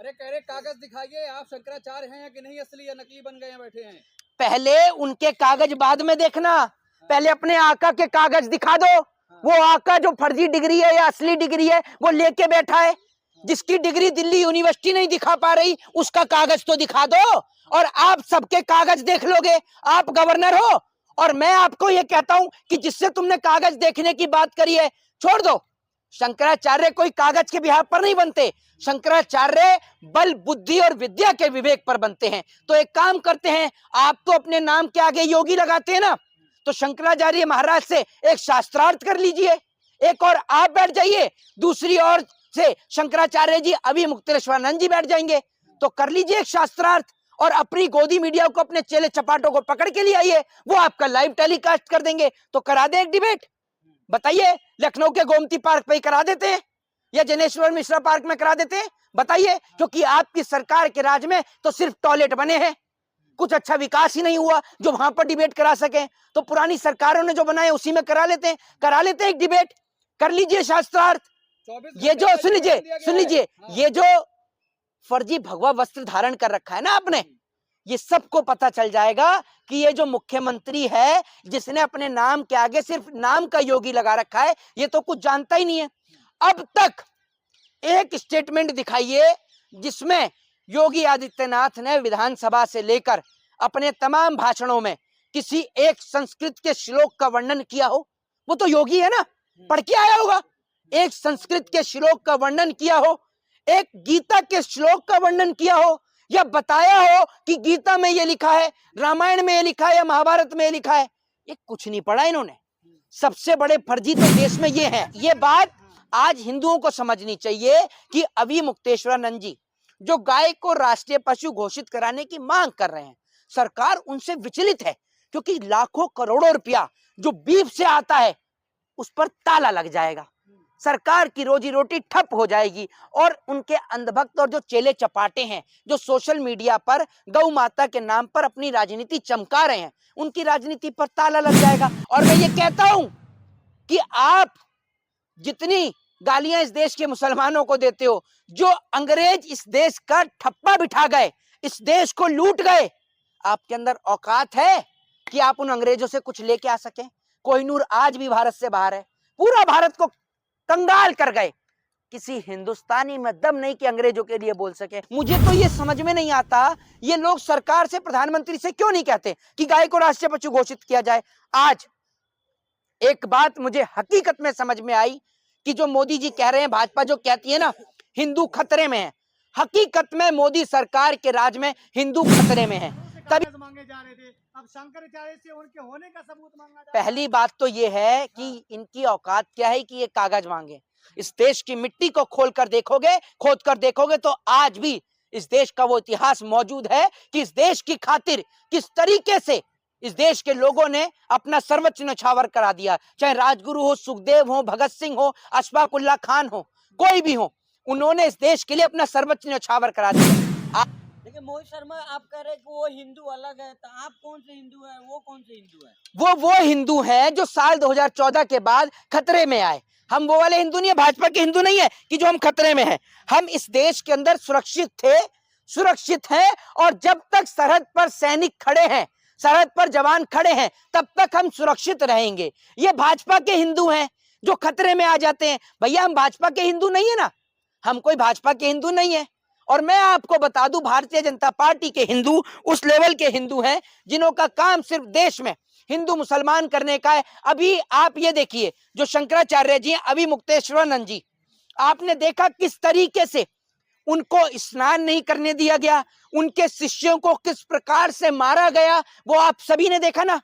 अरे कह रहे कागज दिखाइए, आप शंकराचार्य हैं कि नहीं, असली या नकली बन गए हैं, बैठे हैं। पहले उनके कागज बाद में देखना, पहले अपने आका के कागज दिखा दो। वो आका जो फर्जी डिग्री है या असली डिग्री है वो लेके बैठा है, जिसकी डिग्री दिल्ली यूनिवर्सिटी नहीं दिखा पा रही उसका कागज तो दिखा दो। और आप सबके कागज देख लोगे, आप गवर्नर हो। और मैं आपको ये कहता हूं कि जिससे तुमने कागज देखने की बात करी है छोड़ दो। शंकराचार्य कोई कागज के बिहार पर नहीं बनते, शंकराचार्य बल बुद्धि और विद्या के विवेक पर बनते हैं। तो एक काम करते हैं, आप तो अपने नाम के आगे योगी लगाते हैं ना, तो शंकराचार्य महाराज से एक शास्त्रार्थ कर लीजिए, एक और आप बैठ जाइए, दूसरी ओर से शंकराचार्य जी अभिमुक्तेश्वरानंद जी बैठ जाएंगे। तो कर लीजिए एक शास्त्रार्थ और अपनी गोदी मीडिया को, अपने चेले चपाटों को पकड़ के लिए आइए, वो आपका लाइव टेलीकास्ट कर देंगे। तो करा दे एक डिबेट, बताइए लखनऊ के गोमती पार्क पे ही करा देते हैं या जनेश्वर मिश्रा पार्क में करा देते हैं, बताइए। क्योंकि आपकी सरकार के राज में तो सिर्फ टॉयलेट बने हैं, कुछ अच्छा विकास ही नहीं हुआ जो वहां पर डिबेट करा सके। तो पुरानी सरकारों ने जो बनाए उसी में करा लेते हैं एक डिबेट, कर लीजिए शास्त्रार्थ। ये जो सुन लीजिए ये जो फर्जी भगवा वस्त्र धारण कर रखा है ना आपने, ये सबको पता चल जाएगा कि ये जो मुख्यमंत्री है जिसने अपने नाम के आगे सिर्फ नाम का योगी लगा रखा है, ये तो कुछ जानता ही नहीं है। अब तक एक स्टेटमेंट दिखाइए जिसमें योगी आदित्यनाथ ने विधानसभा से लेकर अपने तमाम भाषणों में किसी एक संस्कृत के श्लोक का वर्णन किया हो। वो तो योगी है ना, पढ़ के आया होगा। एक संस्कृत के श्लोक का वर्णन किया हो, एक गीता के श्लोक का वर्णन किया हो, या बताया हो कि गीता में ये लिखा है, रामायण में ये लिखा है या महाभारत में ये लिखा है। ये कुछ नहीं पढ़ा इन्होंने। सबसे बड़े फर्जी तो देश में ये है। ये बात आज हिंदुओं को समझनी चाहिए कि अभिमुक्तेश्वरानंद जी जो गाय को राष्ट्रीय पशु घोषित कराने की मांग कर रहे हैं, सरकार उनसे विचलित है, क्योंकि लाखों करोड़ों रुपया जो बीफ से आता है उस पर ताला लग जाएगा, सरकार की रोजी रोटी ठप हो जाएगी। और उनके अंधभक्त और जो चेले चपाटे हैं जो सोशल मीडिया पर गौ माता के नाम पर अपनी राजनीति चमका रहे हैं, उनकी राजनीति पर ताला लग जाएगा। और मैं ये कहता हूं कि आप जितनी गालियां इस देश के मुसलमानों को देते हो, जो अंग्रेज इस देश का ठप्पा बिठा गए, इस देश को लूट गए, आपके अंदर औकात है कि आप उन अंग्रेजों से कुछ लेके आ सकें? कोहिनूर आज भी भारत से बाहर है, पूरा भारत को कंगाल कर गए। किसी हिंदुस्तानी में दम नहीं कि अंग्रेजों के लिए बोल सके। मुझे तो ये समझ में नहीं आता, ये लोग सरकार से, प्रधानमंत्री से क्यों नहीं कहते कि गाय को राष्ट्रीय पशु घोषित किया जाए। आज एक बात मुझे हकीकत में समझ में आई कि जो मोदी जी कह रहे हैं, भाजपा जो कहती है ना हिंदू खतरे में है, हकीकत में मोदी सरकार के राज में हिंदू खतरे में है। तभी मांगे जा रहे थे, अब शंकराचार्य से उनके होने का सबूत मांगा जा पहली बात तो ये है कि इनकी औकात क्या है कि ये कागज मांगे। इस देश की मिट्टी को खोद कर देखोगे तो आज भी इस देश का वो इतिहास मौजूद है कि इस देश की खातिर किस तरीके से इस देश के लोगों ने अपना सर्वोच्च न्यौछावर करा दिया। चाहे राजगुरु हो, सुखदेव हो, भगत सिंह हो, अशफाक उल्लाह खान हो, कोई भी हो, उन्होंने इस देश के लिए अपना सर्वोच्च न्यौछावर करा दिया। देखिए मोहित शर्मा, आप कह रहे हैं कि वो हिंदू अलग है, तो आप कौन से हिंदू हैं? वो कौन से हिंदू हैं? वो हिंदू हैं जो साल 2014 के बाद खतरे में आए। हम वो वाले हिंदू नहीं है, भाजपा के हिंदू नहीं है कि जो हम खतरे में हैं। हम इस देश के अंदर सुरक्षित हैं, और जब तक सरहद पर सैनिक खड़े हैं, सरहद पर जवान खड़े हैं, तब तक हम सुरक्षित रहेंगे। ये भाजपा के हिंदू हैं जो खतरे में आ जाते हैं। भैया हम भाजपा के हिंदू नहीं है ना, हम कोई भाजपा के हिंदू नहीं है। और मैं आपको बता दूं, भारतीय जनता पार्टी के हिंदू उस लेवल के हिंदू हैं जिन्हों का काम सिर्फ देश में हिंदू मुसलमान करने का है। अभी आप ये देखिए, जो शंकराचार्य जी, अभिमुक्तेश्वरानंद जी, आपने देखा किस तरीके से उनको स्नान नहीं करने दिया गया, उनके शिष्यों को किस प्रकार से मारा गया, वो आप सभी ने देखा ना,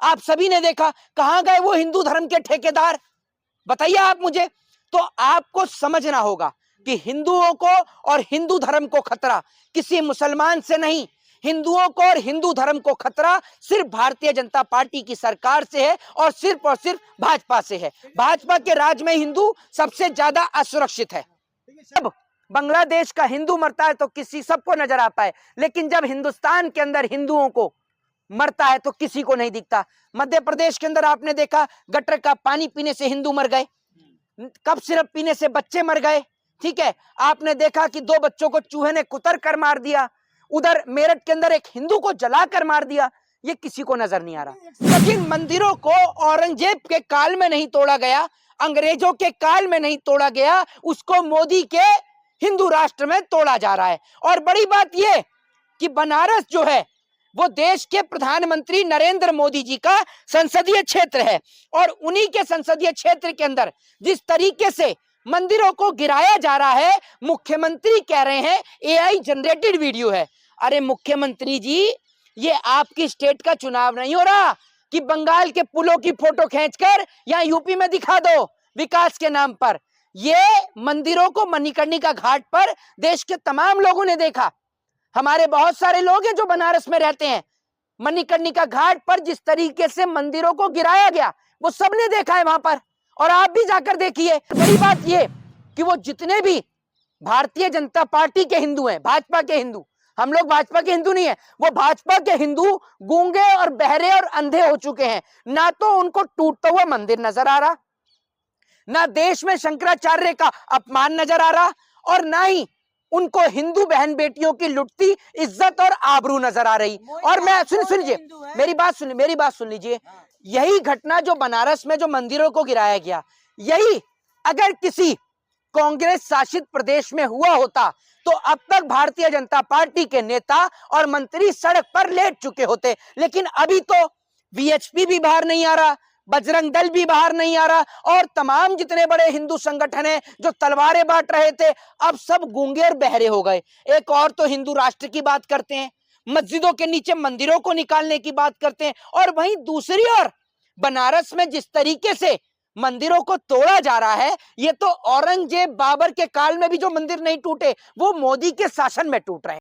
आप सभी ने देखा। कहां गए वो हिंदू धर्म के ठेकेदार, बताइए आप मुझे। तो आपको समझना होगा कि हिंदुओं को और हिंदू धर्म को खतरा किसी मुसलमान से नहीं, हिंदुओं को और हिंदू धर्म को खतरा सिर्फ भारतीय जनता पार्टी की सरकार से है और सिर्फ भाजपा से है। भाजपा के राज में हिंदू सबसे ज्यादा असुरक्षित है। जब बांग्लादेश का हिंदू मरता है तो किसी सबको नजर आता है, लेकिन जब हिंदुस्तान के अंदर हिंदुओं को मरता है तो किसी को नहीं दिखता। मध्य प्रदेश के अंदर आपने देखा गटर का पानी पीने से हिंदू मर गए, कप सिरप पीने से बच्चे मर गए, ठीक है, आपने देखा कि 2 बच्चों को चूहे ने कुतर कर मार दिया, उधर मेरठ के अंदर एक हिंदू को जलाकर मार दिया, ये किसी को नजर नहीं आ रहा। लेकिन मंदिरों को औरंगजेब के काल में नहीं तोड़ा गया, अंग्रेजों के काल में नहीं तोड़ा गया, उसको मोदी के हिंदू राष्ट्र में तोड़ा जा रहा है। और बड़ी बात यह कि बनारस जो है वो देश के प्रधानमंत्री नरेंद्र मोदी जी का संसदीय क्षेत्र है, और उन्हीं के संसदीय क्षेत्र के अंदर जिस तरीके से मंदिरों को गिराया जा रहा है, मुख्यमंत्री कह रहे हैं एआई जनरेटेड वीडियो है। अरे मुख्यमंत्री जी, ये आपकी स्टेट का चुनाव नहीं हो रहा कि बंगाल के पुलों की फोटो खींचकर या यूपी में दिखा दो विकास के नाम पर। ये मंदिरों को मणिकर्णिका घाट पर देश के तमाम लोगों ने देखा, हमारे बहुत सारे लोग हैं जो बनारस में रहते हैं, मणिकर्णिका घाट पर जिस तरीके से मंदिरों को गिराया गया वो सबने देखा है वहां पर, और आप भी जाकर देखिए। बड़ी बात ये कि वो जितने भी भारतीय जनता पार्टी के हिंदू हैं, भाजपा के हिंदू, हम लोग भाजपा के हिंदू नहीं है, वो भाजपा के हिंदू गूंगे और बहरे और अंधे हो चुके हैं। ना तो उनको टूटता हुआ मंदिर नजर आ रहा, ना देश में शंकराचार्य का अपमान नजर आ रहा, और ना ही उनको हिंदू बहन बेटियों की लुटती इज्जत और आबरू नजर आ रही। और मैं सुनिए मेरी बात सुन लीजिए। यही घटना जो बनारस में जो मंदिरों को गिराया गया, यही अगर किसी कांग्रेस शासित प्रदेश में हुआ होता तो अब तक भारतीय जनता पार्टी के नेता और मंत्री सड़क पर लेट चुके होते। लेकिन अभी तो वीएचपी भी बाहर नहीं आ रहा, बजरंग दल भी बाहर नहीं आ रहा, और तमाम जितने बड़े हिंदू संगठन हैं जो तलवारें बांट रहे थे, अब सब गूंगे और बहरे हो गए। एक और तो हिंदू राष्ट्र की बात करते हैं, मस्जिदों के नीचे मंदिरों को निकालने की बात करते हैं, और वहीं दूसरी ओर बनारस में जिस तरीके से मंदिरों को तोड़ा जा रहा है, ये तो औरंगजेब बाबर के काल में भी जो मंदिर नहीं टूटे वो मोदी के शासन में टूट रहे हैं।